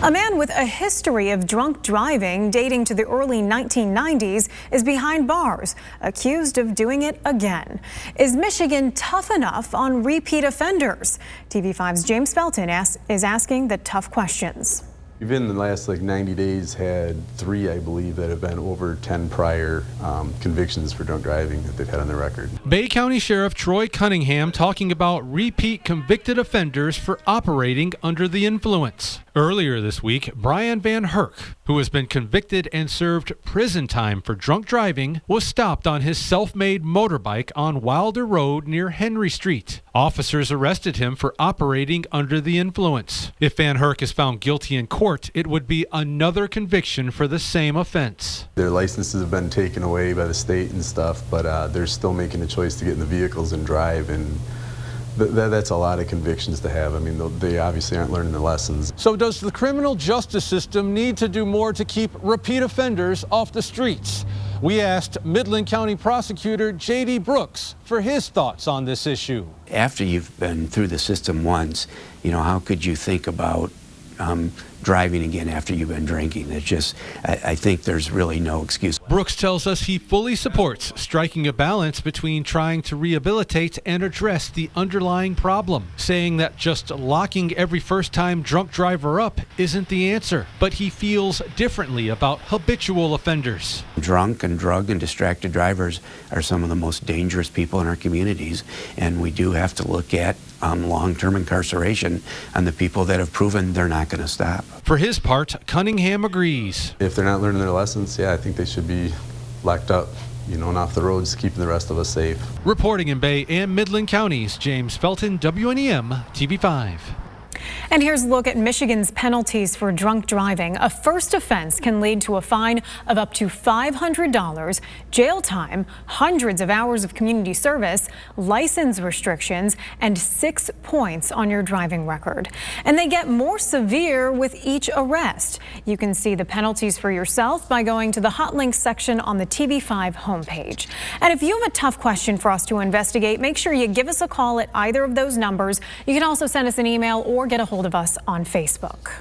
A man with a history of drunk driving dating to the early 1990s is behind bars, accused of doing it again. Is Michigan tough enough on repeat offenders? TV5's James Felton is asking the tough questions. We've in the last 90 days had 3, I believe, that have been over 10 prior convictions for drunk driving that they've had on their record. Bay County Sheriff Troy Cunningham talking about repeat convicted offenders for operating under the influence. Earlier this week, Brian Van Herk, who has been convicted and served prison time for drunk driving, was stopped on his self-made motorbike on Wilder Road near Henry Street. Officers arrested him for operating under the influence. If Van Herk is found guilty in court, it would be another conviction for the same offense. Their licenses have been taken away by the state and stuff, but they're still making a choice to get in the vehicles and drive, and that's a lot of convictions to have. I mean, they obviously aren't learning the lessons. So does the criminal justice system need to do more to keep repeat offenders off the streets? We asked Midland County Prosecutor J.D. Brooks for his thoughts on this issue. After you've been through the system once, how could you think about driving again after you've been drinking? It's just, I think there's really no excuse. Brooks tells us he fully supports striking a balance between trying to rehabilitate and address the underlying problem, saying that just locking every first-time drunk driver up isn't the answer, but he feels differently about habitual offenders. Drunk and drug and distracted drivers are some of the most dangerous people in our communities, and we do have to look at long-term incarceration on the people that have proven they're not going to stop. For his part, Cunningham agrees. If they're not learning their lessons, I think they should be locked up, and off the roads, keeping the rest of us safe. Reporting in Bay and Midland counties, James Felton, WNEM, TV5. And here's a look at Michigan's penalties for drunk driving. A first offense can lead to a fine of up to $500, jail time, hundreds of hours of community service, license restrictions, and 6 points on your driving record. And they get more severe with each arrest. You can see the penalties for yourself by going to the Hot Links section on the TV5 homepage. And if you have a tough question for us to investigate, make sure you give us a call at either of those numbers. You can also send us an email or get a hold of us on Facebook.